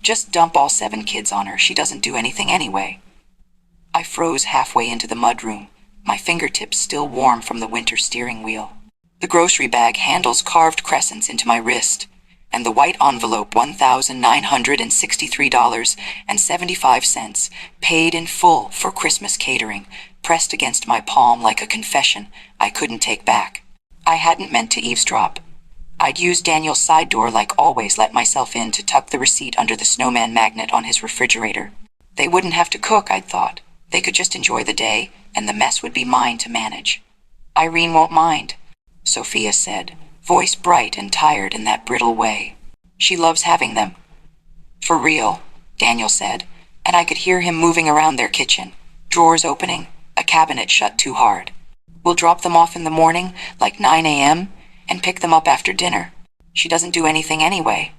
Just dump all 7 kids on her. She doesn't do anything anyway. I froze halfway into the mudroom, my fingertips still warm from the winter steering wheel. The grocery bag handles carved crescents into my wrist, and the white envelope $1,963.75, paid in full for Christmas catering, pressed against my palm like a confession I couldn't take back. I hadn't meant to eavesdrop. I'd used Daniel's side door like always, let myself in to tuck the receipt under the snowman magnet on his refrigerator. They wouldn't have to cook, I'd thought. They could just enjoy the day, and the mess would be mine to manage. Irene won't mind, Sophia said, voice bright and tired in that brittle way. She loves having them. For real, Daniel said, and I could hear him moving around their kitchen, drawers opening, a cabinet shut too hard. We'll drop them off in the morning, like 9 a.m., and pick them up after dinner. She doesn't do anything anyway.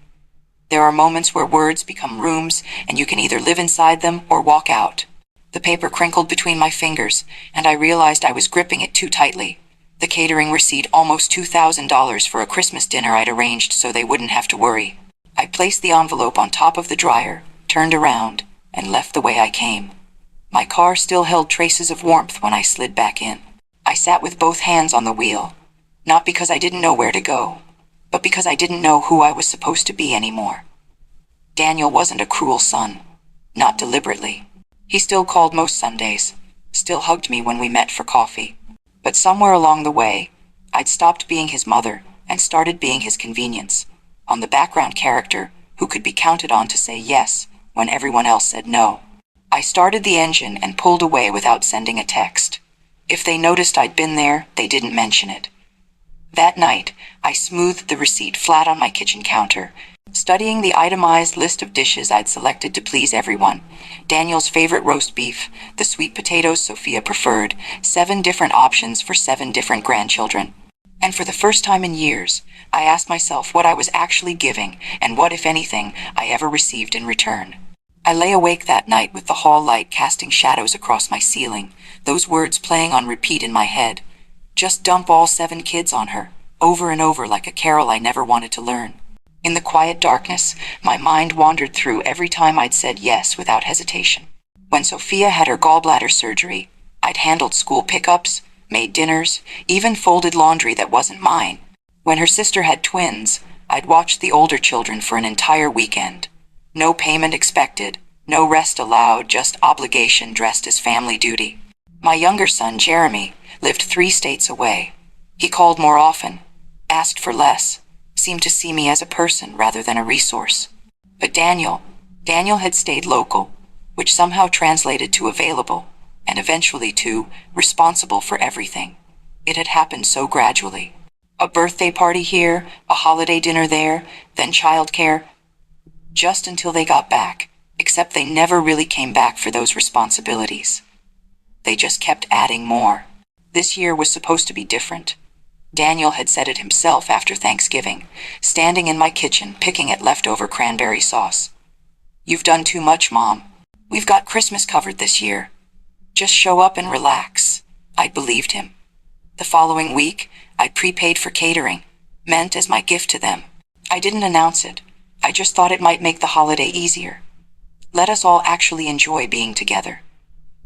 There are moments where words become rooms, and you can either live inside them or walk out. The paper crinkled between my fingers, and I realized I was gripping it too tightly. The catering receipt, almost $2,000 for a Christmas dinner I'd arranged so they wouldn't have to worry. I placed the envelope on top of the dryer, turned around, and left the way I came. My car still held traces of warmth when I slid back in. I sat with both hands on the wheel, not because I didn't know where to go, but because I didn't know who I was supposed to be anymore. Daniel wasn't a cruel son, not deliberately. He still called most Sundays, still hugged me when we met for coffee. But somewhere along the way, I'd stopped being his mother and started being his convenience, on the background character who could be counted on to say yes when everyone else said no. I started the engine and pulled away without sending a text. If they noticed I'd been there, they didn't mention it. That night, I smoothed the receipt flat on my kitchen counter, studying the itemized list of dishes I'd selected to please everyone. Daniel's favorite roast beef, the sweet potatoes Sophia preferred, 7 different options for 7 different grandchildren. And for the first time in years, I asked myself what I was actually giving and what, if anything, I ever received in return. I lay awake that night with the hall light casting shadows across my ceiling, those words playing on repeat in my head. Just dump all 7 kids on her, over and over like a carol I never wanted to learn. In the quiet darkness, my mind wandered through every time I'd said yes without hesitation. When Sophia had her gallbladder surgery, I'd handled school pickups, made dinners, even folded laundry that wasn't mine. When her sister had twins, I'd watched the older children for an entire weekend. No payment expected, no rest allowed, just obligation dressed as family duty. My younger son, Jeremy, lived 3 states away. He called more often, asked for less, seemed to see me as a person rather than a resource. But Daniel had stayed local, which somehow translated to available, and eventually to responsible for everything. It had happened so gradually. A birthday party here, a holiday dinner there, then childcare, just until they got back, except they never really came back for those responsibilities. They just kept adding more. This year was supposed to be different. Daniel had said it himself after Thanksgiving, standing in my kitchen picking at leftover cranberry sauce. "You've done too much, Mom. We've got Christmas covered this year. Just show up and relax." I believed him. The following week, I prepaid for catering, meant as my gift to them. I didn't announce it. I just thought it might make the holiday easier. Let us all actually enjoy being together.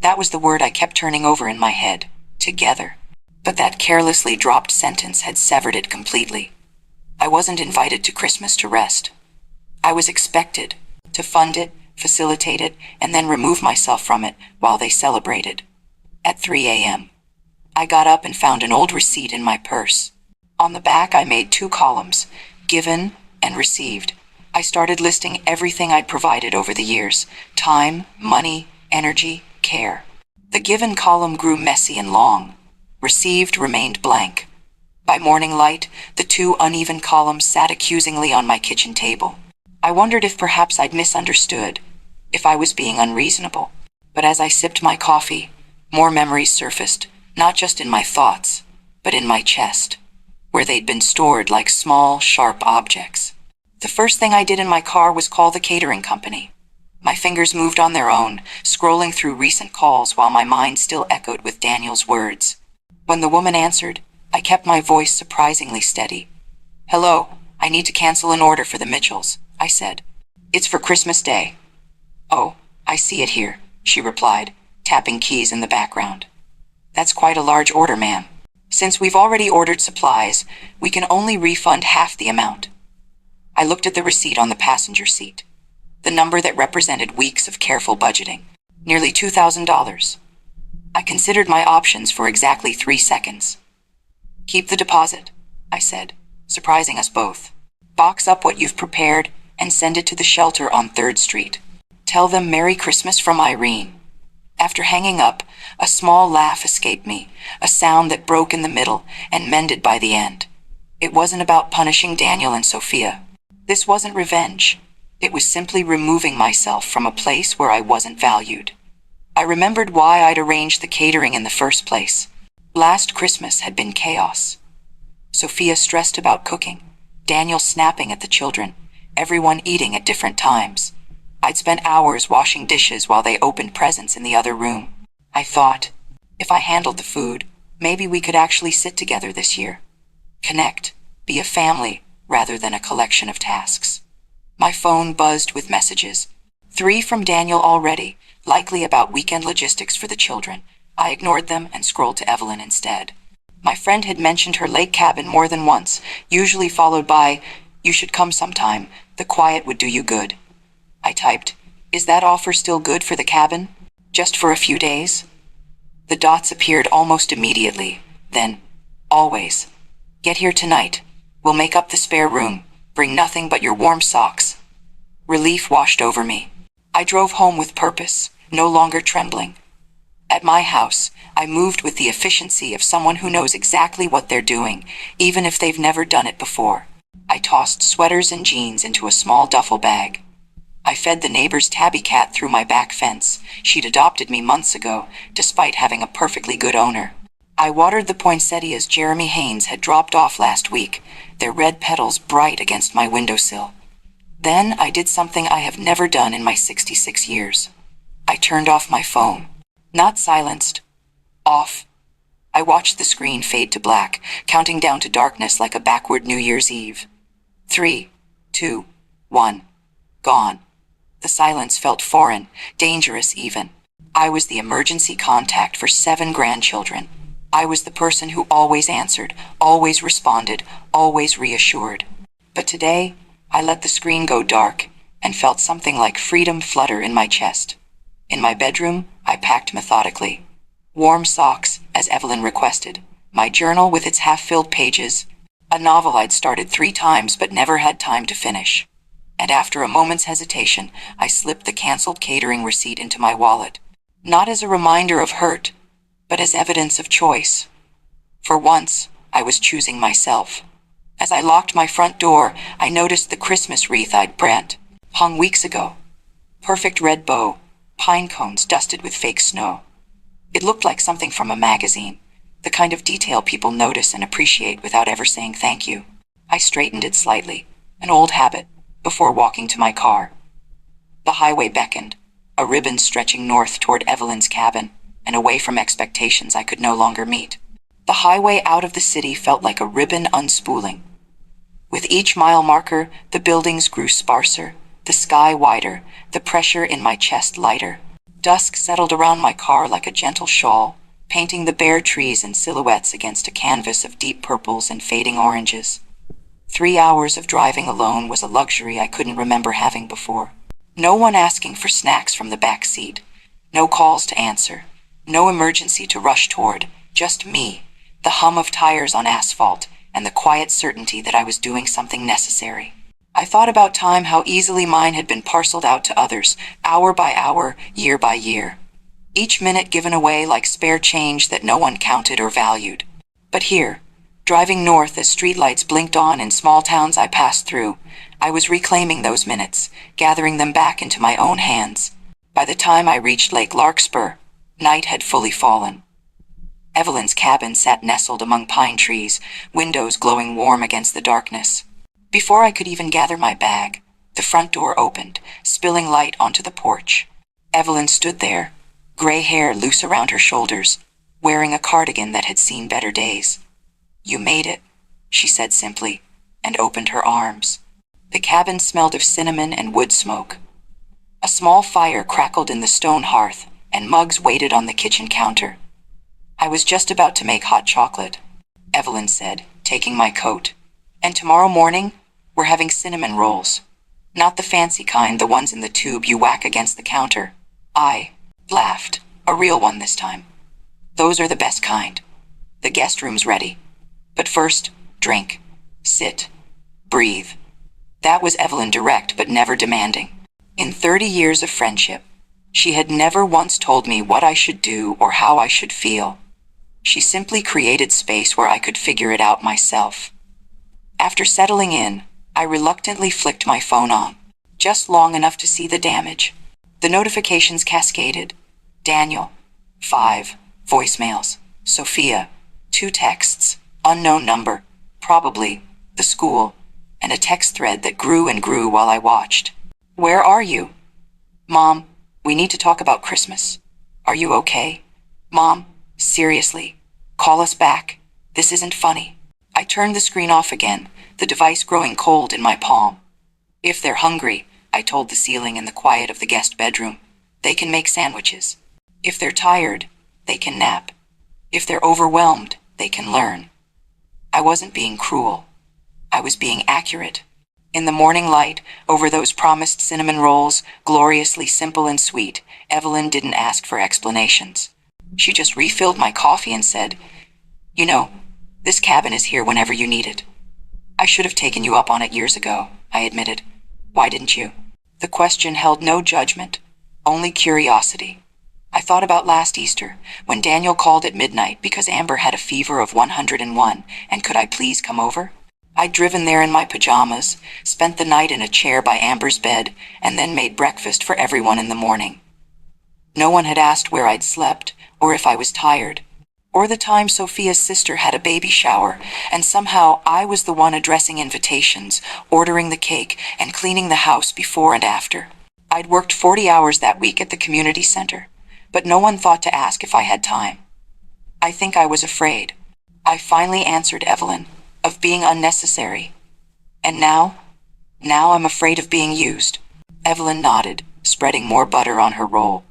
That was the word I kept turning over in my head. Together. But that carelessly dropped sentence had severed it completely. I wasn't invited to Christmas to rest. I was expected to fund it, facilitate it, and then remove myself from it while they celebrated. At 3 a.m., I got up and found an old receipt in my purse. On the back, I made 2 columns, given and received. I started listing everything I'd provided over the years: time, money, energy, care. The given column grew messy and long. Received remained blank. By morning light, the 2 uneven columns sat accusingly on my kitchen table. I wondered if perhaps I'd misunderstood, if I was being unreasonable. But as I sipped my coffee, more memories surfaced, not just in my thoughts, but in my chest, where they'd been stored like small, sharp objects. The first thing I did in my car was call the catering company. My fingers moved on their own, scrolling through recent calls while my mind still echoed with Daniel's words. When the woman answered, I kept my voice surprisingly steady. "Hello, I need to cancel an order for the Mitchells," I said. It's for Christmas Day. Oh, I see it here, she replied, tapping keys in the background. That's quite a large order, ma'am. Since we've already ordered supplies, we can only refund half the amount. I looked at the receipt on the passenger seat. The number that represented weeks of careful budgeting. Nearly $2,000. I considered my options for exactly 3 seconds. Keep the deposit, I said, surprising us both. Box up what you've prepared and send it to the shelter on 3rd Street. Tell them Merry Christmas from Irene. After hanging up, a small laugh escaped me, a sound that broke in the middle and mended by the end. It wasn't about punishing Daniel and Sophia. This wasn't revenge. It was simply removing myself from a place where I wasn't valued. I remembered why I'd arranged the catering in the first place. Last Christmas had been chaos. Sophia stressed about cooking, Daniel snapping at the children, everyone eating at different times. I'd spent hours washing dishes while they opened presents in the other room. I thought, if I handled the food, maybe we could actually sit together this year. Connect, be a family, rather than a collection of tasks. My phone buzzed with messages. 3 from Daniel already, likely about weekend logistics for the children. I ignored them and scrolled to Evelyn instead. My friend had mentioned her lake cabin more than once, usually followed by, "You should come sometime, the quiet would do you good." I typed, "Is that offer still good for the cabin? Just for a few days?" The dots appeared almost immediately. Then, "Always. Get here tonight. We'll make up the spare room. Bring nothing but your warm socks." Relief washed over me. I drove home with purpose, no longer trembling. At my house, I moved with the efficiency of someone who knows exactly what they're doing, even if they've never done it before. I tossed sweaters and jeans into a small duffel bag. I fed the neighbor's tabby cat through my back fence. She'd adopted me months ago, despite having a perfectly good owner. I watered the poinsettias Jeremy Haynes had dropped off last week, their red petals bright against my windowsill. Then I did something I have never done in my 66 years. I turned off my phone. Not silenced. Off. I watched the screen fade to black, counting down to darkness like a backward New Year's Eve. 3, 2, 1. Gone. The silence felt foreign, dangerous even. I was the emergency contact for 7 grandchildren. I was the person who always answered, always responded, always reassured. But today, I let the screen go dark and felt something like freedom flutter in my chest. In my bedroom, I packed methodically. Warm socks, as Evelyn requested, my journal with its half-filled pages, a novel I'd started 3 times but never had time to finish. And after a moment's hesitation, I slipped the canceled catering receipt into my wallet. Not as a reminder of hurt, but as evidence of choice. For once, I was choosing myself. As I locked my front door, I noticed the Christmas wreath I'd brand, hung weeks ago. Perfect red bow, pine cones dusted with fake snow. It looked like something from a magazine, the kind of detail people notice and appreciate without ever saying thank you. I straightened it slightly, an old habit, before walking to my car. The highway beckoned, a ribbon stretching north toward Evelyn's cabin, and away from expectations I could no longer meet. The highway out of the city felt like a ribbon unspooling. With each mile marker, the buildings grew sparser, the sky wider, the pressure in my chest lighter. Dusk settled around my car like a gentle shawl, painting the bare trees in silhouettes against a canvas of deep purples and fading oranges. 3 hours of driving alone was a luxury I couldn't remember having before. No one asking for snacks from the back seat, no calls to answer, no emergency to rush toward, just me, the hum of tires on asphalt, and the quiet certainty that I was doing something necessary. I thought about time, how easily mine had been parceled out to others, hour by hour, year by year. Each minute given away like spare change that no one counted or valued. But here, driving north as streetlights blinked on in small towns I passed through, I was reclaiming those minutes, gathering them back into my own hands. By the time I reached Lake Larkspur, night had fully fallen. Evelyn's cabin sat nestled among pine trees, windows glowing warm against the darkness. Before I could even gather my bag, the front door opened, spilling light onto the porch. Evelyn stood there, gray hair loose around her shoulders, wearing a cardigan that had seen better days. "You made it," she said simply, and opened her arms. The cabin smelled of cinnamon and wood smoke. A small fire crackled in the stone hearth, and mugs waited on the kitchen counter. I was just about to make hot chocolate, Evelyn said, taking my coat. And tomorrow morning, we're having cinnamon rolls. Not the fancy kind, the ones in the tube you whack against the counter. I laughed. A real one this time. Those are the best kind. The guest room's ready. But first, drink. Sit. Breathe. That was Evelyn, direct but never demanding. In 30 years of friendship, she had never once told me what I should do or how I should feel. She simply created space where I could figure it out myself. After settling in, I reluctantly flicked my phone on, just long enough to see the damage. The notifications cascaded. Daniel, 5 voicemails. Sophia, 2 texts, unknown number, probably the school, and a text thread that grew and grew while I watched. Where are you? Mom, we need to talk about Christmas. Are you okay? Mom, seriously, call us back. This isn't funny. I turned the screen off again, the device growing cold in my palm. If they're hungry, I told the ceiling in the quiet of the guest bedroom, they can make sandwiches. If they're tired, they can nap. If they're overwhelmed, they can learn. I wasn't being cruel. I was being accurate. In the morning light, over those promised cinnamon rolls, gloriously simple and sweet, Evelyn didn't ask for explanations. She just refilled my coffee and said, "You know, this cabin is here whenever you need it." "I should have taken you up on it years ago," I admitted. "Why didn't you?" The question held no judgment, only curiosity. I thought about last Easter, when Daniel called at midnight because Amber had a fever of 101, and could I please come over? I'd driven there in my pajamas, spent the night in a chair by Amber's bed, and then made breakfast for everyone in the morning. No one had asked where I'd slept, or if I was tired, or the time Sophia's sister had a baby shower, and somehow I was the one addressing invitations, ordering the cake, and cleaning the house before and after. I'd worked 40 hours that week at the community center, but no one thought to ask if I had time. I think I was afraid. I finally answered Evelyn, of being unnecessary. And now I'm afraid of being used. Evelyn nodded, spreading more butter on her roll.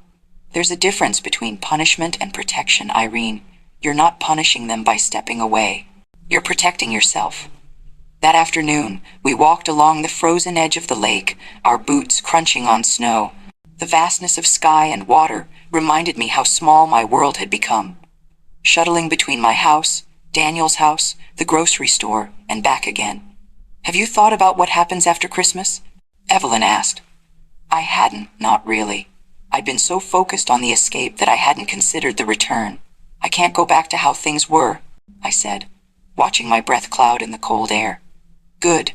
There's a difference between punishment and protection, Irene. You're not punishing them by stepping away. You're protecting yourself. That afternoon, we walked along the frozen edge of the lake, our boots crunching on snow. The vastness of sky and water reminded me how small my world had become. Shuttling between my house, Daniel's house, the grocery store, and back again. "Have you thought about what happens after Christmas?" Evelyn asked. I hadn't, not really. I'd been so focused on the escape that I hadn't considered the return. "I can't go back to how things were," I said, watching my breath cloud in the cold air. "Good."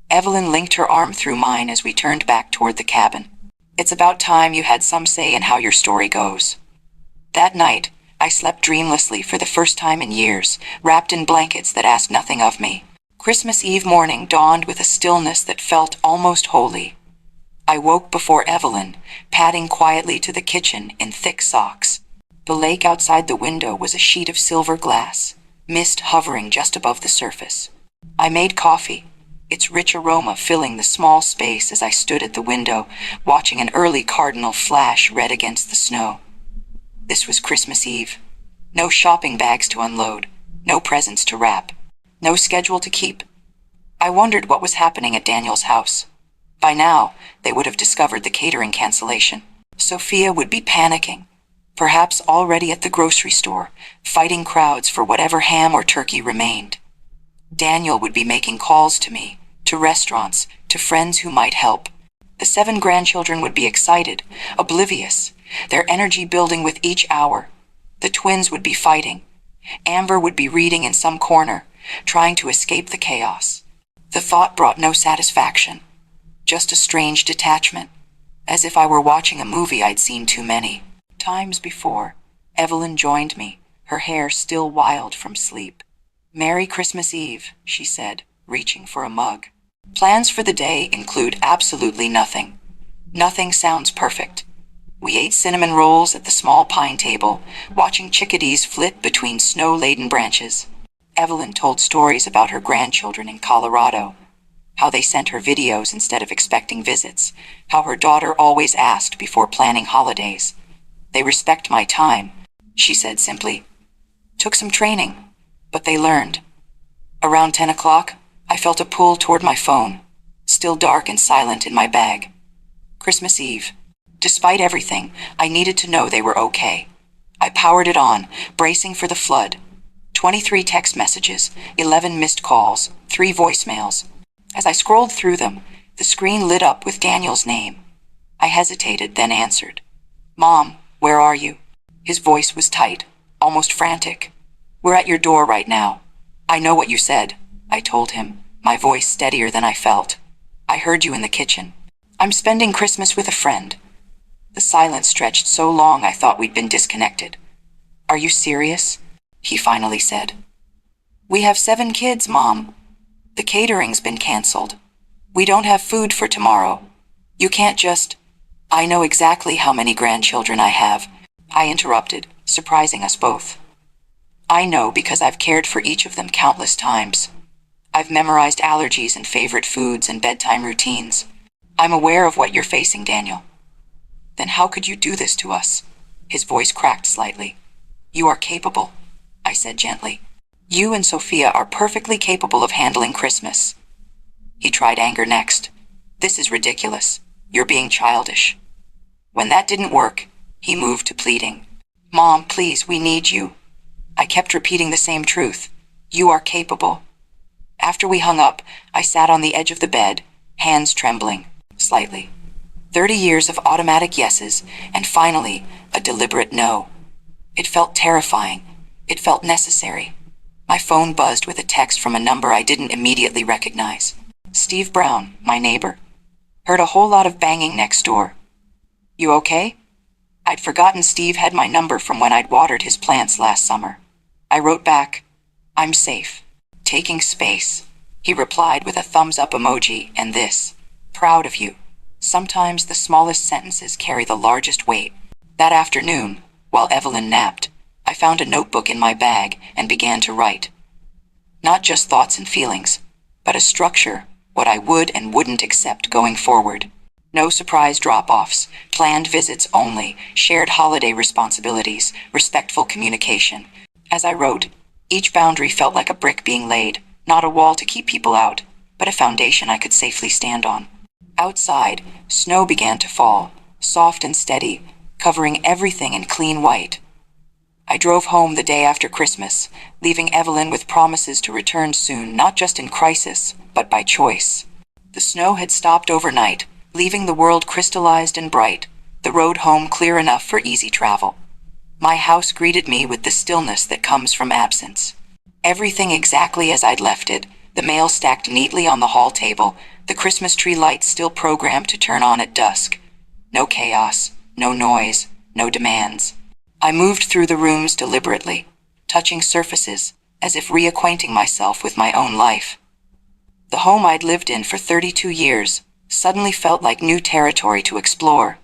Evelyn linked her arm through mine as we turned back toward the cabin. "It's about time you had some say in how your story goes." That night, I slept dreamlessly for the first time in years, wrapped in blankets that asked nothing of me. Christmas Eve morning dawned with a stillness that felt almost holy. I woke before Evelyn, padding quietly to the kitchen in thick socks. The lake outside the window was a sheet of silver glass, mist hovering just above the surface. I made coffee, its rich aroma filling the small space as I stood at the window, watching an early cardinal flash red against the snow. This was Christmas Eve. No shopping bags to unload, no presents to wrap, no schedule to keep. I wondered what was happening at Daniel's house. By now, they would have discovered the catering cancellation. Sophia would be panicking, perhaps already at the grocery store, fighting crowds for whatever ham or turkey remained. Daniel would be making calls to me, to restaurants, to friends who might help. The 7 grandchildren would be excited, oblivious, their energy building with each hour. The twins would be fighting. Amber would be reading in some corner, trying to escape the chaos. The thought brought no satisfaction, just a strange detachment, as if I were watching a movie I'd seen too many times before. Evelyn joined me, her hair still wild from sleep. "Merry Christmas Eve," she said, reaching for a mug. "Plans for the day include absolutely nothing. Nothing sounds perfect." We ate cinnamon rolls at the small pine table, watching chickadees flit between snow-laden branches. Evelyn told stories about her grandchildren in Colorado. how they sent her videos instead of expecting visits, how her daughter always asked before planning holidays. They respect my time, she said simply. Took some training, but they learned. Around 10 o'clock, I felt a pull toward my phone, still dark and silent in my bag. Christmas Eve. Despite everything, I needed to know they were okay. I powered it on, bracing for the flood. 23 text messages, 11 missed calls, 3 voicemails. As I scrolled through them, the screen lit up with Daniel's name. I hesitated, then answered. Mom, where are you? His voice was tight, almost frantic. We're at your door right now. I know what you said, I told him, my voice steadier than I felt. I heard you in the kitchen. I'm spending Christmas with a friend. The silence stretched so long I thought we'd been disconnected. Are you serious? He finally said. We have 7 kids, Mom. The catering's been canceled. We don't have food for tomorrow. You can't just... I know exactly how many grandchildren I have, I interrupted, surprising us both. I know because I've cared for each of them countless times. I've memorized allergies and favorite foods and bedtime routines. I'm aware of what you're facing, Daniel. Then how could you do this to us? His voice cracked slightly. You are capable, I said gently. You and Sophia are perfectly capable of handling Christmas. He tried anger next. This is ridiculous. You're being childish. When that didn't work, he moved to pleading. Mom, please, we need you. I kept repeating the same truth. You are capable. After we hung up, I sat on the edge of the bed, hands trembling, slightly. 30 years of automatic yeses, and finally, a deliberate no. It felt terrifying. It felt necessary. My phone buzzed with a text from a number I didn't immediately recognize. Steve Brown, my neighbor. Heard a whole lot of banging next door. You okay? I'd forgotten Steve had my number from when I'd watered his plants last summer. I wrote back, I'm safe. Taking space. He replied with a thumbs-up emoji and this, proud of you. Sometimes the smallest sentences carry the largest weight. That afternoon, while Evelyn napped, I found a notebook in my bag and began to write. Not just thoughts and feelings, but a structure, what I would and wouldn't accept going forward. No surprise drop-offs, planned visits only, shared holiday responsibilities, respectful communication. As I wrote, each boundary felt like a brick being laid, not a wall to keep people out, but a foundation I could safely stand on. Outside, snow began to fall, soft and steady, covering everything in clean white. I drove home the day after Christmas, leaving Evelyn with promises to return soon, not just in crisis, but by choice. The snow had stopped overnight, leaving the world crystallized and bright, the road home clear enough for easy travel. My house greeted me with the stillness that comes from absence. Everything exactly as I'd left it, the mail stacked neatly on the hall table, the Christmas tree lights still programmed to turn on at dusk. No chaos, no noise, no demands. I moved through the rooms deliberately, touching surfaces, as if reacquainting myself with my own life. The home I'd lived in for 32 years suddenly felt like new territory to explore.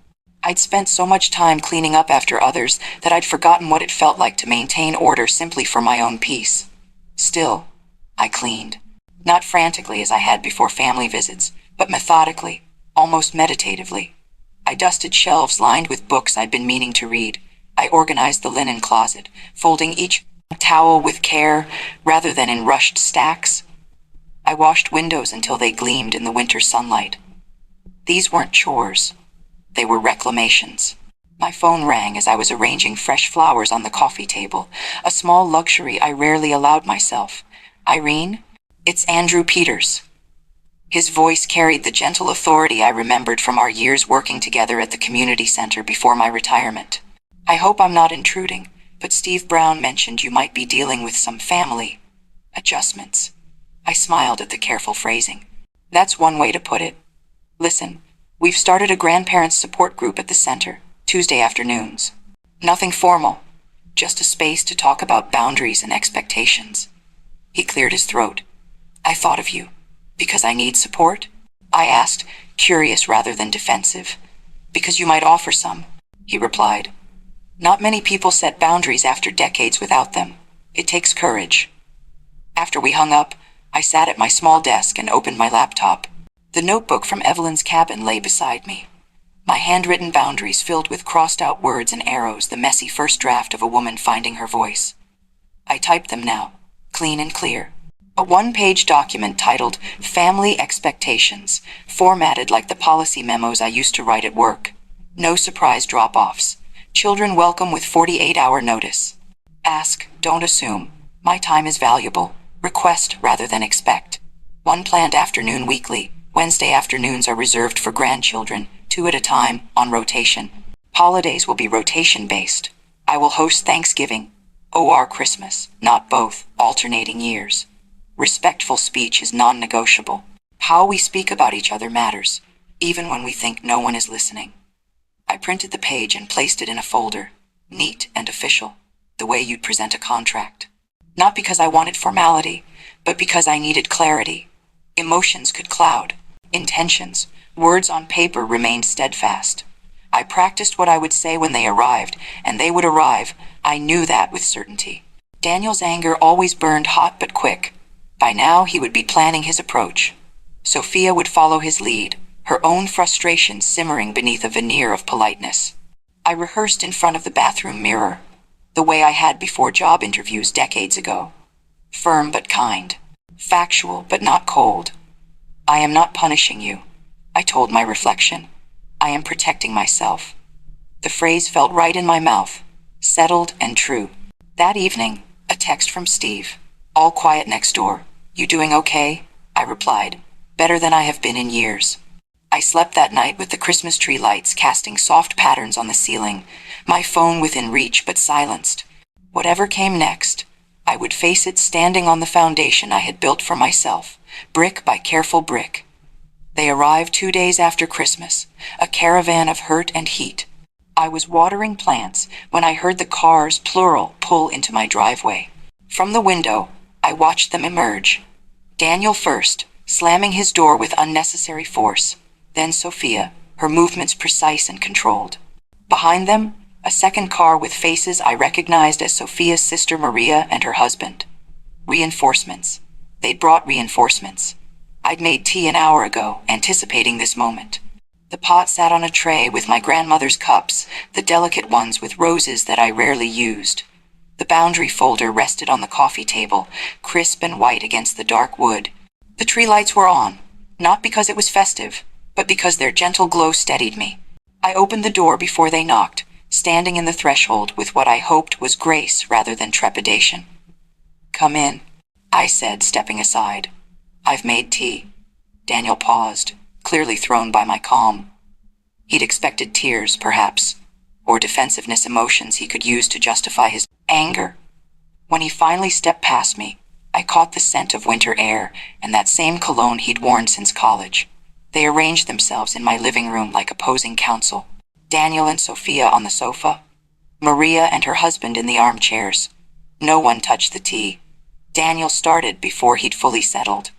I'd spent so much time cleaning up after others that I'd forgotten what it felt like to maintain order simply for my own peace. Still, I cleaned. Not frantically as I had before family visits, but methodically, almost meditatively. I dusted shelves lined with books I'd been meaning to read. I organized the linen closet, folding each towel with care rather than in rushed stacks. I washed windows until they gleamed in the winter sunlight. These weren't chores. They were reclamations. My phone rang as I was arranging fresh flowers on the coffee table, a small luxury I rarely allowed myself. Irene? It's Andrew Peters. His voice carried the gentle authority I remembered from our years working together at the community center before my retirement. I hope I'm not intruding, but Steve Brown mentioned you might be dealing with some family adjustments. I smiled at the careful phrasing. That's one way to put it. Listen, we've started a grandparents support group at the center, Tuesday afternoons. Nothing formal, just a space to talk about boundaries and expectations. He cleared his throat. I thought of you. Because I need support? I asked, curious rather than defensive. Because you might offer some, he replied. Not many people set boundaries after decades without them. It takes courage. After we hung up, I sat at my small desk and opened my laptop. The notebook from Evelyn's cabin lay beside me. My handwritten boundaries filled with crossed-out words and arrows, the messy first draft of a woman finding her voice. I typed them now, clean and clear. A one-page document titled Family Expectations, formatted like the policy memos I used to write at work. No surprise drop-offs. Children welcome with 48-hour notice. Ask, don't assume. My time is valuable. Request rather than expect. One planned afternoon weekly. Wednesday afternoons are reserved for grandchildren, 2 at a time, on rotation. Holidays will be rotation-based. I will host Thanksgiving, or Christmas, not both, alternating years. Respectful speech is non-negotiable. How we speak about each other matters, even when we think no one is listening. I printed the page and placed it in a folder, neat and official, the way you'd present a contract. Not because I wanted formality, but because I needed clarity. Emotions could cloud. Intentions, words on paper remained steadfast. I practiced what I would say when they arrived, and they would arrive. I knew that with certainty. Daniel's anger always burned hot but quick. By now he would be planning his approach. Sophia would follow his lead, her own frustration simmering beneath a veneer of politeness. I rehearsed in front of the bathroom mirror, the way I had before job interviews decades ago. Firm but kind. Factual but not cold. I am not punishing you, I told my reflection. I am protecting myself. The phrase felt right in my mouth, settled and true. That evening, a text from Steve. All quiet next door. You doing okay? I replied. Better than I have been in years. I slept that night with the Christmas tree lights casting soft patterns on the ceiling, my phone within reach but silenced. Whatever came next, I would face it standing on the foundation I had built for myself, brick by careful brick. They arrived 2 days after Christmas, a caravan of hurt and heat. I was watering plants when I heard the cars, plural, pull into my driveway. From the window, I watched them emerge. Daniel first, slamming his door with unnecessary force. Then Sophia, her movements precise and controlled. Behind them, a second car with faces I recognized as Sophia's sister Maria and her husband. Reinforcements. They'd brought reinforcements. I'd made tea an hour ago, anticipating this moment. The pot sat on a tray with my grandmother's cups, the delicate ones with roses that I rarely used. The boundary folder rested on the coffee table, crisp and white against the dark wood. The tree lights were on, not because it was festive, but because their gentle glow steadied me. I opened the door before they knocked, standing in the threshold with what I hoped was grace rather than trepidation. Come in, I said, stepping aside. I've made tea. Daniel paused, clearly thrown by my calm. He'd expected tears, perhaps, or defensiveness, emotions he could use to justify his anger. When he finally stepped past me, I caught the scent of winter air and that same cologne he'd worn since college. They arranged themselves in my living room like opposing counsel. Daniel and Sophia on the sofa, Maria and her husband in the armchairs. No one touched the tea. Daniel started before he'd fully settled.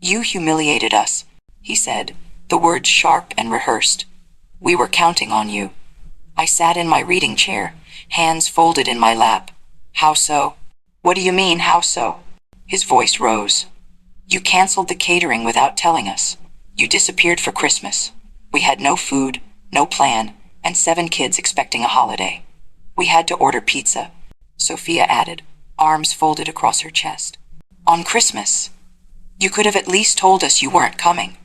You humiliated us, he said, the words sharp and rehearsed. We were counting on you. I sat in my reading chair, hands folded in my lap. How so? What do you mean, how so? His voice rose. You canceled the catering without telling us. You disappeared for Christmas. We had no food, no plan, and 7 kids expecting a holiday. We had to order pizza, Sophia added, arms folded across her chest. On Christmas. You could have at least told us you weren't coming,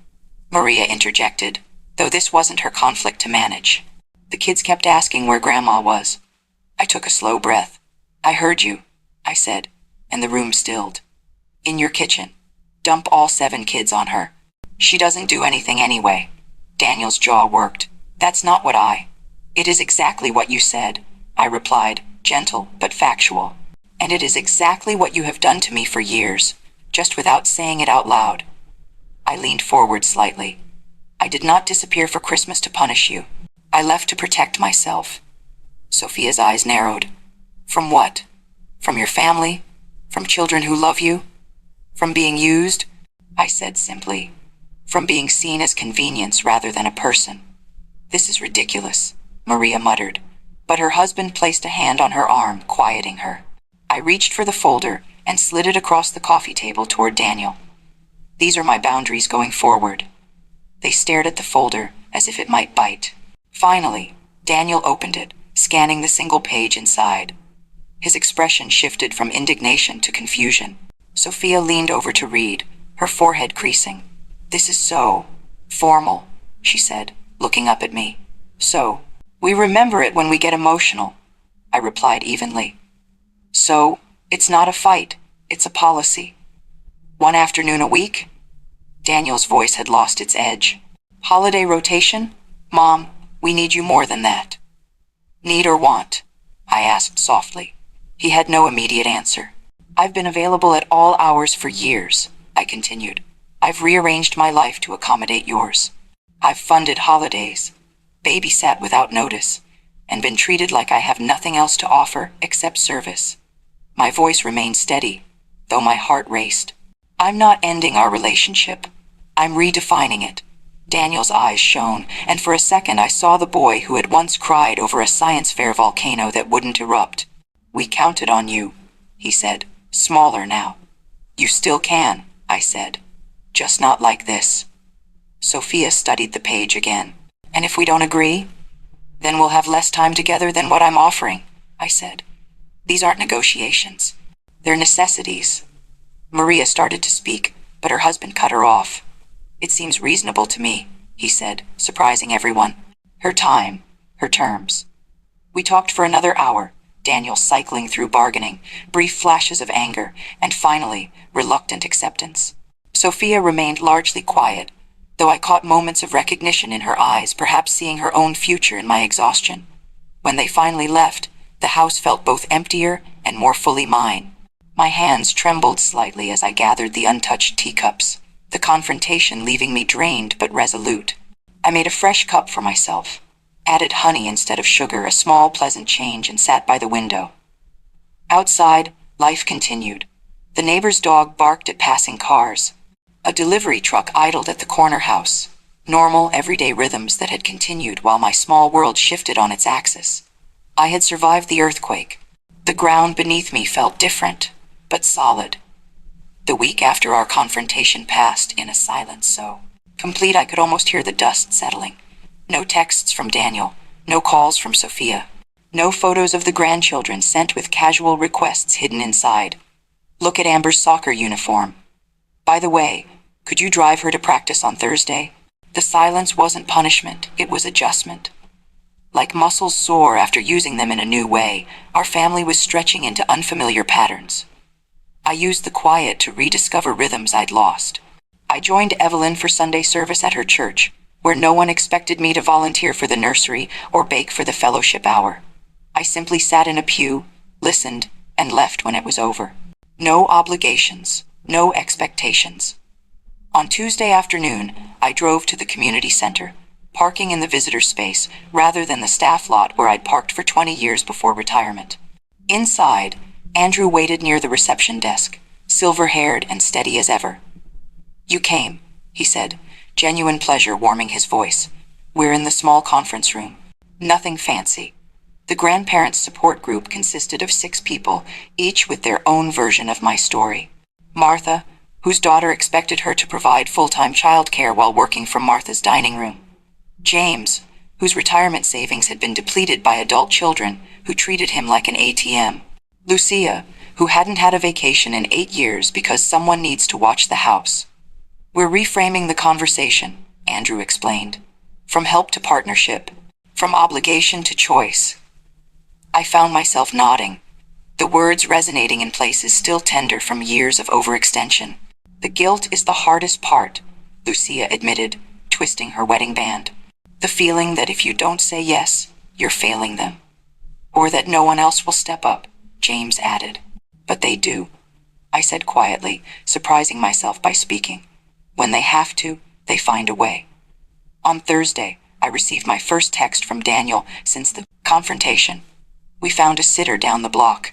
Maria interjected, though this wasn't her conflict to manage. The kids kept asking where Grandma was. I took a slow breath. I heard you, I said, and the room stilled. In your kitchen. Dump all 7 kids on her. She doesn't do anything anyway. Daniel's jaw worked. That's not what It is exactly what you said, I replied, gentle but factual. And it is exactly what you have done to me for years, just without saying it out loud. I leaned forward slightly. I did not disappear for Christmas to punish you. I left to protect myself. Sophia's eyes narrowed. From what? From your family? From children who love you? From being used? I said simply. From being seen as convenience rather than a person. This is ridiculous, Maria muttered, but her husband placed a hand on her arm, quieting her. I reached for the folder and slid it across the coffee table toward Daniel. These are my boundaries going forward. They stared at the folder as if it might bite. Finally, Daniel opened it, scanning the single page inside. His expression shifted from indignation to confusion. Sophia leaned over to read, her forehead creasing. "This is so formal," she said, looking up at me. "So, we remember it when we get emotional," I replied evenly. "So, it's not a fight, it's a policy. One afternoon a week?" Daniel's voice had lost its edge. "Holiday rotation? Mom, we need you more than that." "Need or want?" I asked softly. He had no immediate answer. "I've been available at all hours for years," I continued. "I've rearranged my life to accommodate yours. I've funded holidays, babysat without notice, and been treated like I have nothing else to offer except service." My voice remained steady, though my heart raced. "I'm not ending our relationship. I'm redefining it." Daniel's eyes shone, and for a second I saw the boy who had once cried over a science fair volcano that wouldn't erupt. "We counted on you," he said, smaller now. "You still can," I said. "Just not like this." Sophia studied the page again. "And if we don't agree? Then we'll have less time together than what I'm offering," I said. "These aren't negotiations. They're necessities." Maria started to speak, but her husband cut her off. "It seems reasonable to me," he said, surprising everyone. "Her time, her terms." We talked for another hour, Daniel cycling through bargaining, brief flashes of anger, and finally, reluctant acceptance. Sophia remained largely quiet, though I caught moments of recognition in her eyes, perhaps seeing her own future in my exhaustion. When they finally left, the house felt both emptier and more fully mine. My hands trembled slightly as I gathered the untouched teacups, the confrontation leaving me drained but resolute. I made a fresh cup for myself, added honey instead of sugar, a small pleasant change, and sat by the window. Outside, life continued. The neighbor's dog barked at passing cars. A delivery truck idled at the corner house. Normal, everyday rhythms that had continued while my small world shifted on its axis. I had survived the earthquake. The ground beneath me felt different, but solid. The week after our confrontation passed in a silence so complete I could almost hear the dust settling. No texts from Daniel, no calls from Sophia, no photos of the grandchildren sent with casual requests hidden inside. "Look at Amber's soccer uniform. By the way, could you drive her to practice on Thursday?" The silence wasn't punishment, it was adjustment. Like muscles sore after using them in a new way, our family was stretching into unfamiliar patterns. I used the quiet to rediscover rhythms I'd lost. I joined Evelyn for Sunday service at her church, where no one expected me to volunteer for the nursery or bake for the fellowship hour. I simply sat in a pew, listened, and left when it was over. No obligations, no expectations. On Tuesday afternoon, I drove to the community center, parking in the visitor space rather than the staff lot where I'd parked for 20 years before retirement. Inside, Andrew waited near the reception desk, silver-haired and steady as ever. "You came," he said, genuine pleasure warming his voice. "We're in the small conference room. Nothing fancy." The grandparents' support group consisted of 6 people, each with their own version of my story. Martha, whose daughter expected her to provide full-time childcare while working from Martha's dining room. James, whose retirement savings had been depleted by adult children who treated him like an ATM. Lucia, who hadn't had a vacation in 8 years because someone needs to watch the house. "We're reframing the conversation," Andrew explained. "From help to partnership, from obligation to choice." I found myself nodding, the words resonating in places still tender from years of overextension. "The guilt is the hardest part," Lucia admitted, twisting her wedding band. "The feeling that if you don't say yes, you're failing them. Or that no one else will step up," James added. "But they do," I said quietly, surprising myself by speaking. "When they have to, they find a way." On Thursday, I received my first text from Daniel since the confrontation. "We found a sitter down the block.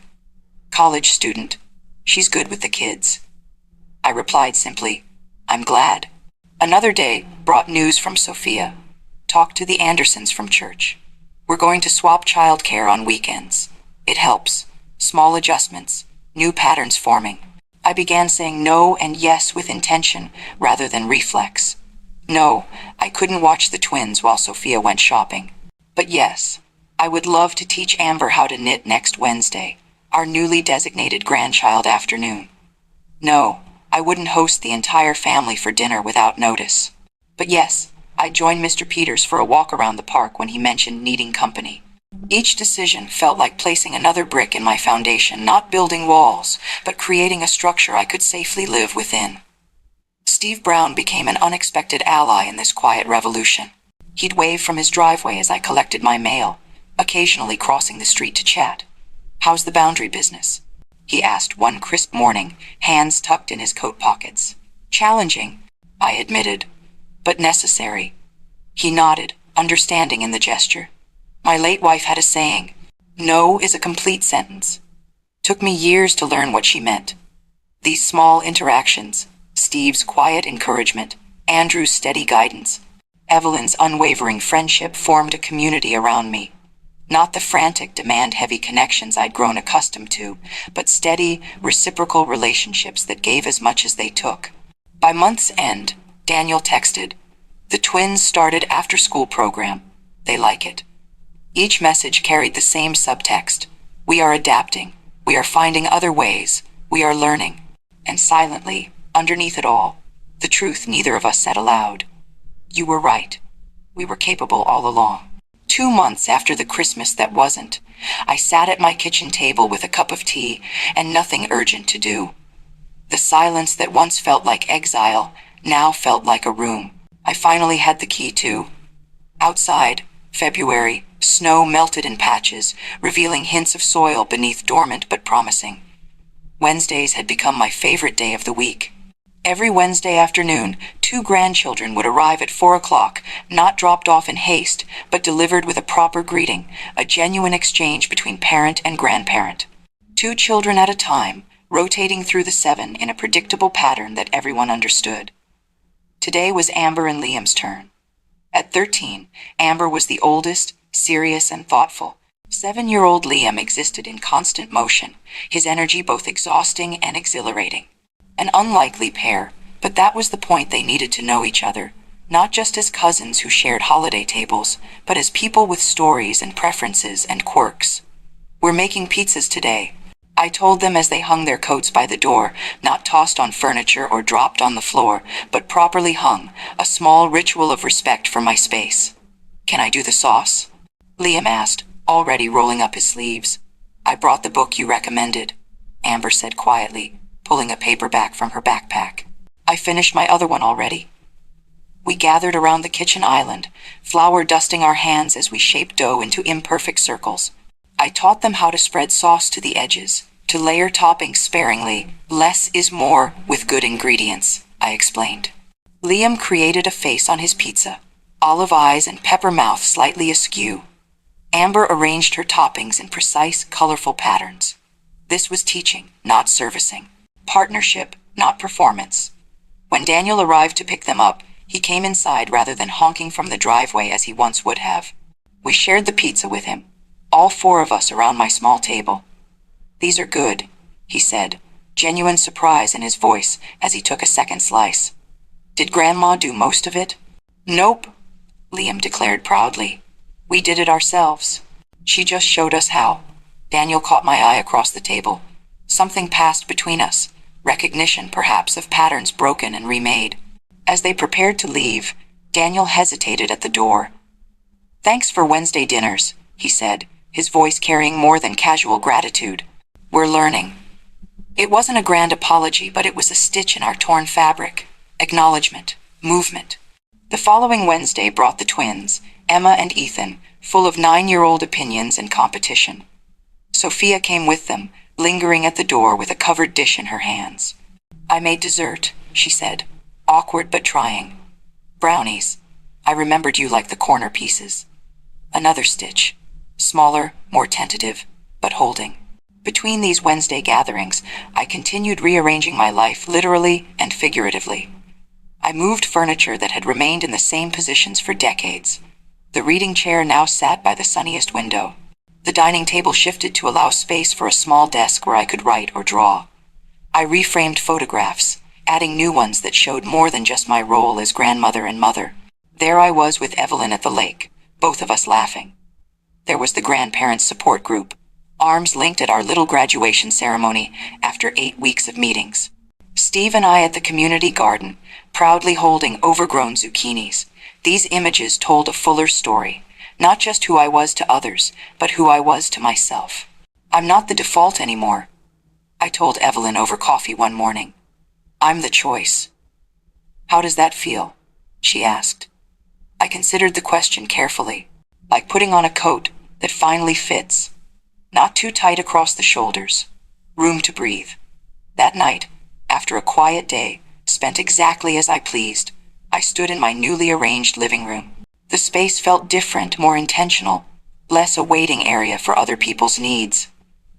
College student. She's good with the kids." I replied simply, "I'm glad." Another day brought news from Sophia. "Talked to the Andersons from church. We're going to swap childcare on weekends. It helps. Small adjustments, new patterns forming." I began saying no and yes with intention rather than reflex. No, I couldn't watch the twins while Sophia went shopping. But yes, I would love to teach Amber how to knit next Wednesday, our newly designated grandchild afternoon. No, I wouldn't host the entire family for dinner without notice. But yes, I'd join Mr. Peters for a walk around the park when he mentioned needing company. Each decision felt like placing another brick in my foundation, not building walls, but creating a structure I could safely live within. Steve Brown became an unexpected ally in this quiet revolution. He'd wave from his driveway as I collected my mail, occasionally crossing the street to chat. "How's the boundary business?" he asked one crisp morning, hands tucked in his coat pockets. "Challenging," I admitted, "but necessary." He nodded, understanding in the gesture. My late wife had a saying, "No is a complete sentence." Took me years to learn what she meant. These small interactions, Steve's quiet encouragement, Andrew's steady guidance, Evelyn's unwavering friendship formed a community around me. Not the frantic, demand-heavy connections I'd grown accustomed to, but steady, reciprocal relationships that gave as much as they took. By month's end, Daniel texted, "The twins started after-school program. They like it." Each message carried the same subtext. We are adapting. We are finding other ways. We are learning. And silently, underneath it all, the truth neither of us said aloud. You were right. We were capable all along. 2 months after the Christmas that wasn't, I sat at my kitchen table with a cup of tea and nothing urgent to do. The silence that once felt like exile now felt like a room. I finally had the key to. Outside, February, snow melted in patches, revealing hints of soil beneath dormant but promising. Wednesdays had become my favorite day of the week. Every Wednesday afternoon, 2 grandchildren would arrive at 4 o'clock, not dropped off in haste, but delivered with a proper greeting, a genuine exchange between parent and grandparent. 2 children at a time, rotating through the 7 in a predictable pattern that everyone understood. Today was Amber and Liam's turn. At 13, Amber was the oldest, serious and thoughtful. 7-year-old Liam existed in constant motion, his energy both exhausting and exhilarating. An unlikely pair, but that was the point. They needed to know each other, not just as cousins who shared holiday tables, but as people with stories and preferences and quirks. "We're making pizzas today," I told them as they hung their coats by the door, not tossed on furniture or dropped on the floor, but properly hung, a small ritual of respect for my space. "Can I do the sauce?" Liam asked, already rolling up his sleeves. "I brought the book you recommended," Amber said quietly, pulling a paperback from her backpack. "I finished my other one already." We gathered around the kitchen island, flour dusting our hands as we shaped dough into imperfect circles. I taught them how to spread sauce to the edges, to layer toppings sparingly. Less is more with good ingredients, I explained. Liam created a face on his pizza, olive eyes and pepper mouth slightly askew. Amber arranged her toppings in precise, colorful patterns. This was teaching, not servicing. Partnership, not performance. When Daniel arrived to pick them up, he came inside rather than honking from the driveway as he once would have. We shared the pizza with him, all 4 of us around my small table. "These are good," he said, genuine surprise in his voice as he took a second slice. "Did Grandma do most of it?" "Nope," Liam declared proudly. "We did it ourselves. She just showed us how." Daniel caught my eye across the table. Something passed between us, recognition perhaps of patterns broken and remade. As they prepared to leave, Daniel hesitated at the door. "Thanks for Wednesday dinners," he said, his voice carrying more than casual gratitude. "We're learning." It wasn't a grand apology, but it was a stitch in our torn fabric. Acknowledgement, movement. The following Wednesday brought the twins, Emma and Ethan, full of 9-year-old opinions and competition. Sophia came with them, lingering at the door with a covered dish in her hands. "I made dessert," she said, awkward but trying. "Brownies. I remembered you like the corner pieces." Another stitch, smaller, more tentative, but holding. Between these Wednesday gatherings, I continued rearranging my life literally and figuratively. I moved furniture that had remained in the same positions for decades. The reading chair now sat by the sunniest window. The dining table shifted to allow space for a small desk where I could write or draw. I reframed photographs, adding new ones that showed more than just my role as grandmother and mother. There I was with Evelyn at the lake, both of us laughing. There was the grandparents' support group, arms linked at our little graduation ceremony after 8 weeks of meetings. Steve and I at the community garden, proudly holding overgrown zucchinis. These images told a fuller story, not just who I was to others, but who I was to myself. I'm not the default anymore, I told Evelyn over coffee one morning. I'm the choice. How does that feel? She asked. I considered the question carefully, like putting on a coat that finally fits, not too tight across the shoulders, room to breathe. That night, after a quiet day, spent exactly as I pleased, I stood in my newly arranged living room. The space felt different, more intentional, less a waiting area for other people's needs.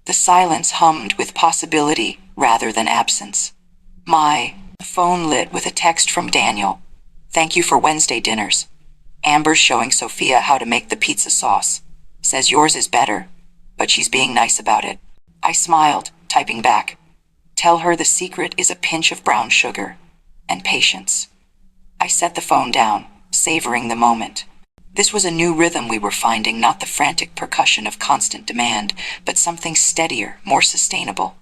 The silence hummed with possibility rather than absence. My phone lit with a text from Daniel. Thank you for Wednesday dinners. Amber's showing Sophia how to make the pizza sauce. Says yours is better, but she's being nice about it. I smiled, typing back. Tell her the secret is a pinch of brown sugar and patience. I set the phone down, savoring the moment. This was a new rhythm we were finding, not the frantic percussion of constant demand, but something steadier, more sustainable.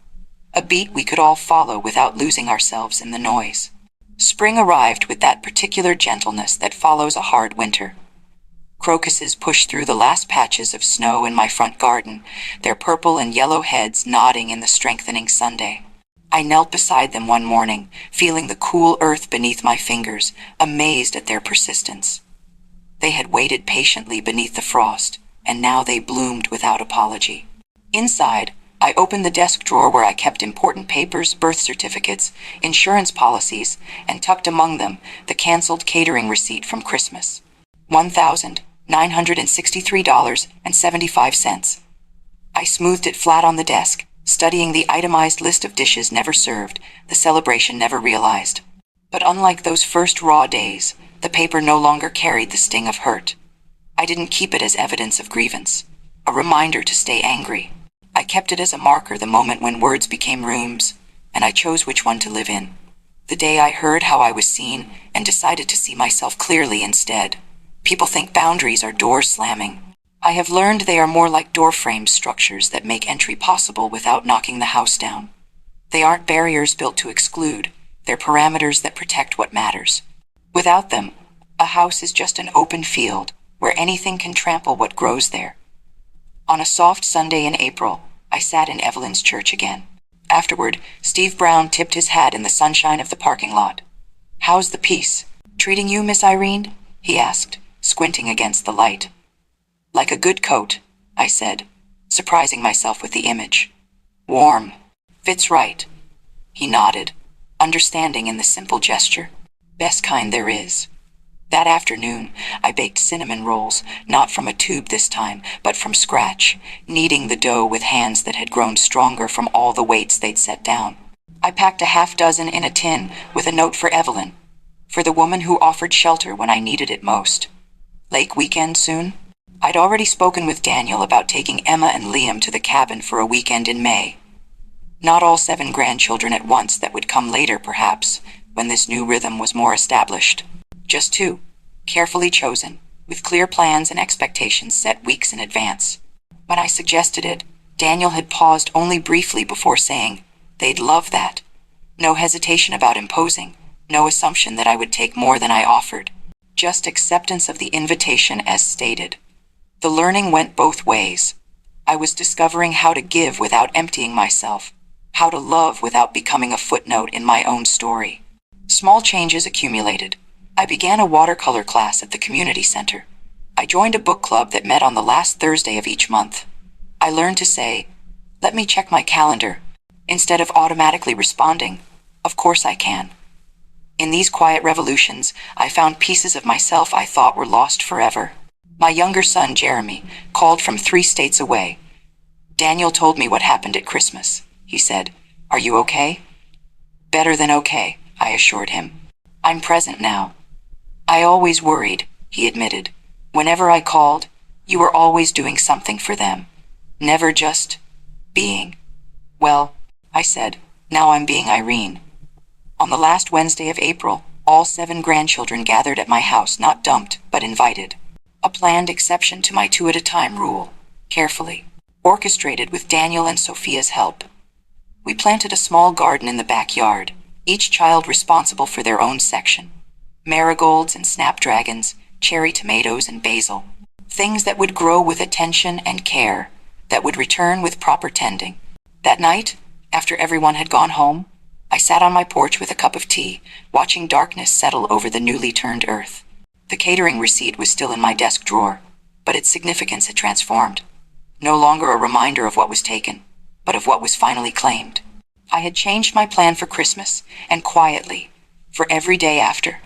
A beat we could all follow without losing ourselves in the noise. Spring arrived with that particular gentleness that follows a hard winter. Crocuses pushed through the last patches of snow in my front garden, their purple and yellow heads nodding in the strengthening Sunday. I knelt beside them one morning, feeling the cool earth beneath my fingers, amazed at their persistence. They had waited patiently beneath the frost, and now they bloomed without apology. Inside, I opened the desk drawer where I kept important papers, birth certificates, insurance policies, and tucked among them the canceled catering receipt from Christmas. $1,963.75. I smoothed it flat on the desk, studying the itemized list of dishes never served, the celebration never realized. But unlike those first raw days, the paper no longer carried the sting of hurt. I didn't keep it as evidence of grievance, a reminder to stay angry. I kept it as a marker, the moment when words became rooms, and I chose which one to live in. The day I heard how I was seen and decided to see myself clearly instead. People think boundaries are doors slamming. I have learned they are more like door frame structures that make entry possible without knocking the house down. They aren't barriers built to exclude, they're parameters that protect what matters. Without them, a house is just an open field where anything can trample what grows there. On a soft Sunday in April, I sat in Evelyn's church again. Afterward, Steve Brown tipped his hat in the sunshine of the parking lot. How's the peace? Treating you, Miss Irene? He asked, squinting against the light. Like a good coat, I said, surprising myself with the image. Warm. Fits right. He nodded, understanding in the simple gesture. Best kind there is. That afternoon, I baked cinnamon rolls, not from a tube this time, but from scratch, kneading the dough with hands that had grown stronger from all the weights they'd set down. I packed a half dozen in a tin with a note for Evelyn, for the woman who offered shelter when I needed it most. Lake weekend soon? I'd already spoken with Daniel about taking Emma and Liam to the cabin for a weekend in May. Not all 7 grandchildren at once, that would come later perhaps, when this new rhythm was more established. Just 2, carefully chosen, with clear plans and expectations set weeks in advance. When I suggested it, Daniel had paused only briefly before saying, they'd love that. No hesitation about imposing, no assumption that I would take more than I offered. Just acceptance of the invitation as stated. The learning went both ways. I was discovering how to give without emptying myself, how to love without becoming a footnote in my own story. Small changes accumulated. I began a watercolor class at the community center. I joined a book club that met on the last Thursday of each month. I learned to say, let me check my calendar, instead of automatically responding, of course I can. In these quiet revolutions, I found pieces of myself I thought were lost forever. My younger son, Jeremy, called from 3 states away. Daniel told me what happened at Christmas. He said, are you okay? Better than okay, I assured him. I'm present now. I always worried, he admitted. Whenever I called, you were always doing something for them. Never just being. Well, I said, Now I'm being Irene. On the last Wednesday of April, all 7 grandchildren gathered at my house, not dumped, but invited. A planned exception to my 2 at a time rule, carefully orchestrated with Daniel and Sophia's help. We planted a small garden in the backyard, each child responsible for their own section. Marigolds and snapdragons, cherry tomatoes and basil. Things that would grow with attention and care, that would return with proper tending. That night, after everyone had gone home, I sat on my porch with a cup of tea, watching darkness settle over the newly turned earth. The catering receipt was still in my desk drawer, but its significance had transformed. No longer a reminder of what was taken, but of what was finally claimed. I had changed my plan for Christmas, and quietly, for every day after,